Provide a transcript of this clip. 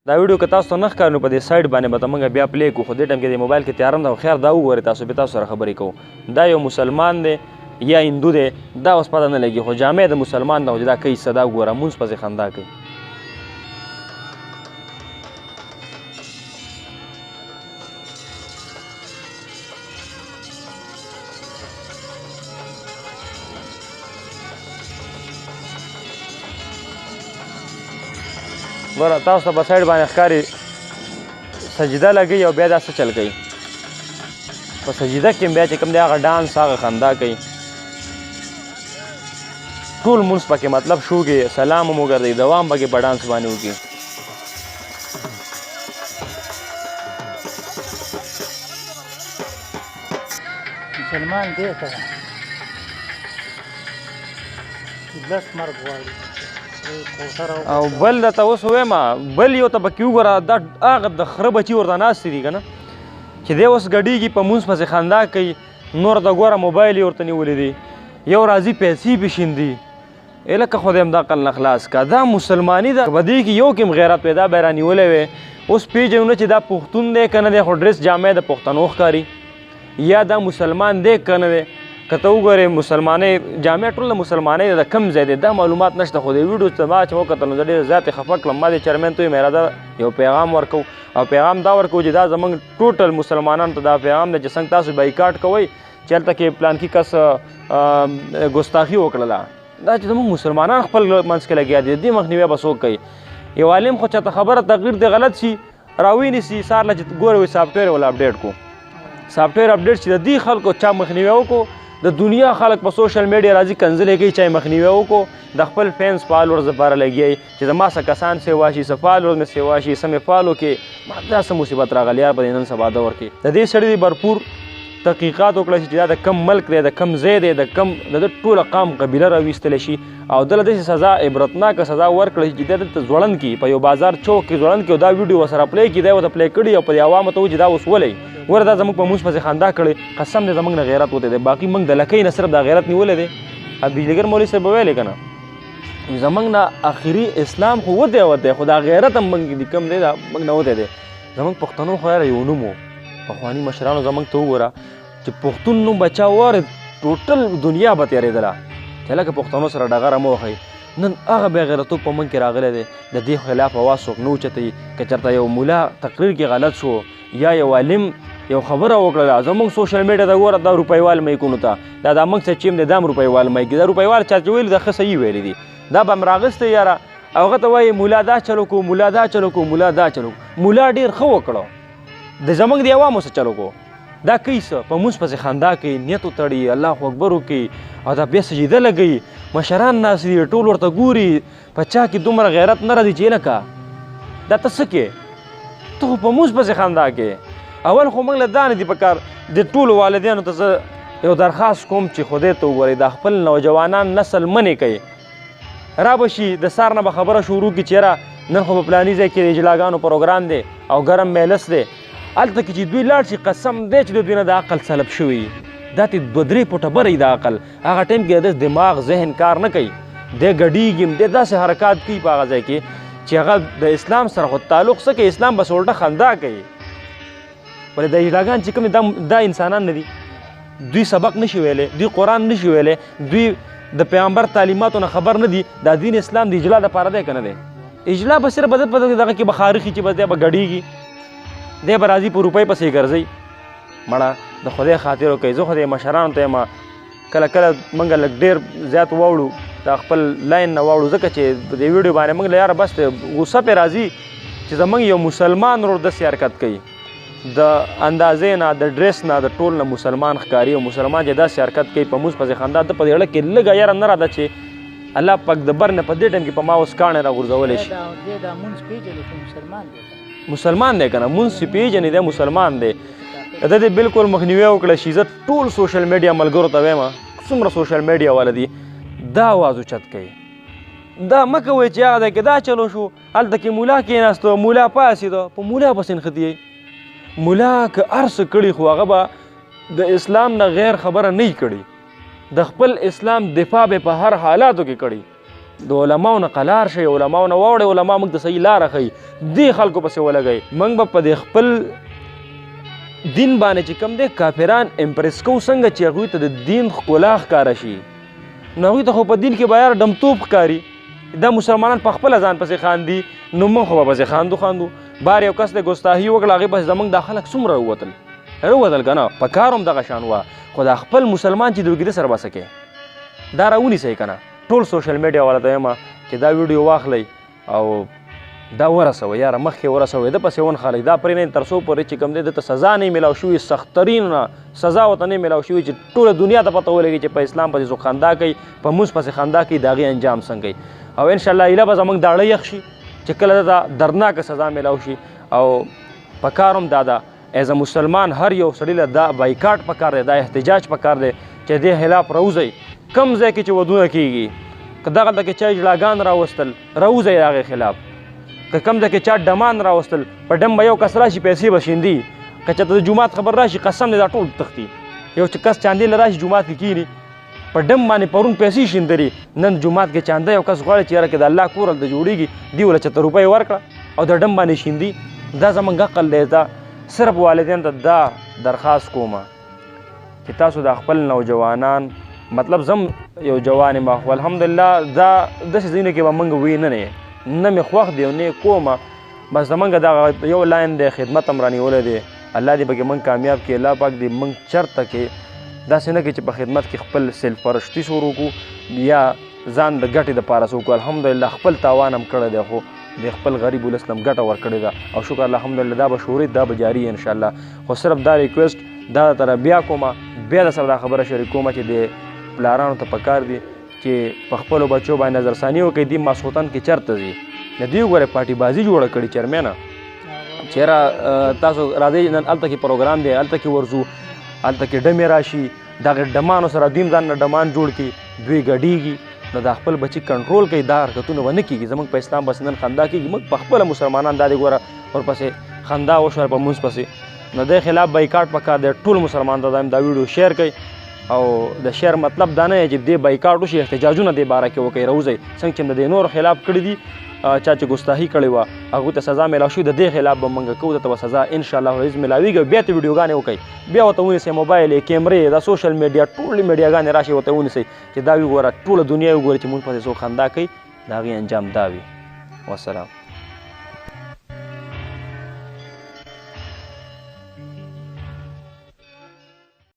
دا ویډیو که تاسو ته نه ښکاري نو په دې سایډ باندې به موږ بیا پلی کړو خو دې ټایم کې د موبایل کې تیاره نه ده خو خیر دا وګورئ تاسو بیا تاسو سره خبرې کوو دا یو مسلمان دی یا هندو دی دا اوس پته نه لګي خو جامع د مسلمان ده خو چې دا کوي څه دا وګوره مونځ پسې خندا کوي ګوره تاسو ته په سایډ باندې ښکاري سجده لګوي او بیا دا څه چل کوي په سجده کې بیا چې کوم دی هغه ډانس هغه خندا کوي ټول مونځ پکې مطلب شوګي سلام هم وګرځوي دوام پکې په ډانس باندې وکړي مسلمان دی سره لس مرګ غواړي او بل درته اوس ووایم بل یو ته پکې وګوره دا هغه د خره بچي ورته ناستې دي که نه چې دی اوس ګډېږي په مونځ پسې خندا کوي نور د ګوره موبایل یې ورته نیولی دی یو راځي پیسې پې شیندي لکه خدای هم د عقل نه خلاص که دا مسلماني ده په دې کې یو کې هم غیرت پیدا به یې رانیولی وی اوس پېژنو نه چې دا پښتون دی که نه دی خو ډرس جامع د پښتنو ښکاري یا دا مسلمان دی که نه دی که ته وګورې مسلمانۍ جامع ټول د مسلمانۍ د کم ځای دی دا معلومات نشته خو د ویډیو ته ما چې وکتل نو زه ډېر زیات خفه کړم ما دې چرمین ته ویې راځه یو پیغام ورکو او پیغام دا ورکو چې دا زموږ ټوټل مسلمانانو ته دا پیغام دی چې څنګه تاسو بایکاټ کوئ چې هلته کې پلانکي کس ګستاخي وکړله دا چې زموږ مسلمانان خپل منځ کې لګیا دي دې مخنیوی به څوک کوي یو عالم خو چاته خبره تغییر دی غلط شي راوینیسي سهار له چې ګوره وایي سافټویر یې ول اپډیټ کړو سافټویر اپډیټ چې د دې خلکو چا مخنیوی وکړو د دنیا خلک په سوشل میډیا راځي کنځلې کوي چا یې مخنیوی وکړو د خپل فینس فالورز لپاره لګیایي چې زما څه کسان سیوا شي څه فالورز مې سیوا شي څه مې فالو کې ما دا څه مصیبت راغلی یار په دې نن سبا دور کې د دې سړي بھرپور تحقیقات وکړه چې دا د کم ملک دی د کم ځای دی د کم د ټوله قام قبیله راویستلی شي او دله داسې سزا عبرتناکه سزا ورکړه چې دی دلته ځوړند کړي په یو بازار چوک کې ځوړند کړي او دا ویډیو ورسره پلی کړي دی ورته پلی کړي او په دې عوامو ته وایي چې دا اوس ولئ ګوره دا زموږ په مونځ پسې خندا کړې قسم دی زموږ نه غیرت وتی دی باقي موږ د لکۍ نه صرف دا غیرت نیولی دی بجلیګر مولوي صاحب به ویلی که نه زموږ نه آخري اسلام خو وتی خو دا غیرت هم موږ د کم دی دا موږ نه وتی دی زموږ پښتنو خو یاره یو نوم و پخواني مشرانو زموږ ته وګوره چې پښتون نوم به چا وارد ټوټل دنیا به تېرېدله چې لکه پښتنو سره ډغره مه وښئ نن هغه بې غیرتوب په موږ کې راغلی دی د دې خلاف اواز څوک نه اوچتوي که چېرته یو مولا تقریر کې غلط شو یا یو عالم یو خبره وکړله زموږ سوشل میډیا ته ګوره دا روپیوال مایکونو ته دا موږ څه چې هم دی دا هم روپیوال مایک دا روپیوال چا چې ویلي دا ښه صحیح ویلی دي دا به هم راغستی یاره او هغه ته وایي مولا دا چلو کو مولا دا چلو کو مولا دا چلو مولا ډېر ښه وکړو د زموږ د عوامو څه چلو کو دا کوي څه په مونځ پسې خندا کوي نیت وتړي الله اکبر وکړي او دا بیا سجده لګوي مشران ناست دي ټول ورته ګوري په چا کې دومره غیرت نه راځي چې لکه دا ته څه کې ته خو په مونځ پسې خندا کوې اول خو موږ له دا نه دي په کار د ټولو والدینو ته زه یو درخواست کوم چې خدای ته وګورئ دا خپل نوجوانان نسل منې کوي را به شي د سار نه به خبره شروع کړي چې یاره نن خو په فلاني ځای کې د اجلاګانو پروګرام دی او ګرم میلس دی هلته کې چې دوی لاړ شي قسم دی چې د دوی نه د عقل سلب شوي دا ته دوه درې پوټه بری د عقل هغه ټایم کې د دماغ ذهن کار نه کوي دی ګډېږي دی داسې حرکات کوي په هغه ځای کې چې هغه د اسلام سره خو تعلق څه کوي اسلام بس الټه خندا کوي ولې د اجلاګان چې کوم دا انسانان نه دي دوی سبق نشي ویلی دوی قرآن نشي ویلی دوی د پیغمبر تعلیماتو نه خبر نه دي دا دین اسلام د اجلا دپاره دی که نه دی اجلا به صرف بدل دغه کې به خارخي چې بس دی به ګډېږي دی به راځي په روپۍ پسې ګرځئ مړه د خدای خاطر وکړئ زه خو د مشرانو ته یم کله کله موږ لږ ډېر زیات واوړو دا خپل لاین نه واوړو ځکه چې په دې ویډیو باندې موږ له یاره بس غوسه پرې راځي چې زموږ یو مسلمان ورور داسې حرکت کوي د اندازې نه د ډریس نه د ټول نه مسلمان ښکاري او مسلمان چې داسې حرکت کوي په مونځ پسې خندا ده په دې اړه کې لږه یاره نه راده چې الله پاک د بر نه په دې ټایم کې په ما اوس کاڼې راغورځولی شي مسلمان دی که نه مونځ چې پېژني دی مسلمان دی د دې بلکل مخنیوی وکړه شي زه ټول سوشل میډیا ملګرو ته وایم څومره سوشل میډیا والا دي دا آواز اوچت کوي دا مه کوئ چې هغه ځای کې دا چلو شو هلته کې مولا کېناسته مولا پاڅېده په مولا پسې نښتي مولا که هر څه کړي خو هغه به د اسلام نه غیر خبره نه کړي د خپل اسلام دفاع به په هر حالاتو کې کړي د علماو نه قلار شئ علماو نه واوړئ علما موږ ته صحیح لاره ښیي دې خلکو پسې ولګئ موږ به په دې خپل دین باندې چې کوم دی کافران امپریس کوو څنګه چې هغوی ته د دین ښکلا ښکاره شي نو هغوی ته خو په دین کې به یاره ډمتوب ښکاري دا مسلمانان په خپله ځان پسې خاندي نو موږ خو به پسې خاندو بار یو کس دی ګستاهي وکړه هغې پسې زموږ دا خلک څومره ووتل که نه په کار هم دغه شان وه خو دا خپل مسلمان چې د وګیده سره به څه کوې دا راونیسئ که نه ټول سوشل میډیا والا ته وایم چې دا ویډیو واخلئ او دا ورسوئ یاره مخکې ورسوئ ده پسې ونښالئ دا پرېنئ تر څو پورې چې کوم دی دته سزا نه میلاو شوي سختترین سزا ورته نه میلاو شوي چې ټوله دنیا ته پته ولګي چې په اسلام پسې څوک خندا کوي په مونځ پسې خندا کوي د هغې انجام څنګه کوي او انشاءالله ایله به زموږ داړه یخ شي چې کله دته دردناکه سزا میلاو شي او په کار هم دا ده ایز ا مسلمان هر یو سړي له دا بایکاټ پکار دی دا احتجاج پکار دی چې دې خلاف راوځئ کم ځای کې چې ودونه کیږي که دغلته کې چا اجلاګان راوستل راوځئ د هغې خلاف که کم ځای کې چا ډمان راوستل په ډم به یو کس راشي پیسې به شیندي که چېرته د جومات خبر راشي قسم دی دا ټول تښتي یو چې کس چاندې له راشي جومات کې کښېني په ډم باندې پرون پیسې شیندلي نن جومات کې چانده یو کس غواړي چې یاره که د الله کور هلته جوړېږي دې له 70 روپۍ ورکړه او د ډم باندې شیندي دا زموږ عقل دی دا صرف والدین ته دا درخواست کومه چې تاسو د خپل نوجوانان مطلب زم یو جوان یم خو الحمدلله دا داسې ځایونو کې به موږ وی نه مې خوښ دی او نه یې کومه بس زموږ دغه یو لاین دی خدمت هم رانیولی دی الله دې پکې موږ کامیاب کړي الله پاک دې موږ چرته کې داسې نه کوي چې په خدمت کې خپل سیلف پرستی شروع کړو یا ځان د ګټې دپاره څه وکړو الحمدلله خپل تاوان هم کړی دی خو د خپل غریب ولس لم ګټه ورکړې ده او شکر الحمدلله دا به شوري دا به جاري انشاءالله خو صرف دا ریکویسټ دا درته بیا کومه بیا د سره دا خبره شریکومه چې د پلارانو ته پکار دي چې په خپلو بچو باندې نظرثاني وکړي دي ماسخوتن کې چېرته ځي د دوی وګورئ پارټي بازي جوړه کړې چیرمینه چېرې تاسو راځئ نن هلته کې پروګرام دی هلته کې ورځو هلته کې ډمې راشي دغې ډمانو سره دوی هم ځان نه ډمان جوړ کړي دوی ګډېږي نو دا خپل بچي کنټرول کوي دا حرکتونه به نه کېږي زموږ په اسلام بس نن خندا کېږي موږ په خپله مسلمانان دا دی ګوره ورپسې خندا وشوه په مونځ پسې نو دې خلاف بایکاټ پکار دی ټول مسلمان ته دا ویډیو شیر کوي او د شیر مطلب دا نه چې دې بایکاټ وشي احتجاجونه دې باره کې وکړئ راوځئ څنګه چې د دې نورو خلاف کړي دي چا چې ګستاهي کړې وه هغوی ته سزا میلاو شوي د دې خلاف به موږ کوو درته به سزا انشاءالله العزیز میلاویږي بیا ته ویډیوګانې وکړئ بیا ورته ونیسئ موبایل یې کیمرې دا سوشل میډیا ټولې میډیاګانې راشي ورته ونیسئ چې دا وګوره ټوله دنیا وګوري چې موږ پسې څوک خندا کوي د هغې انجام دا وي والسلام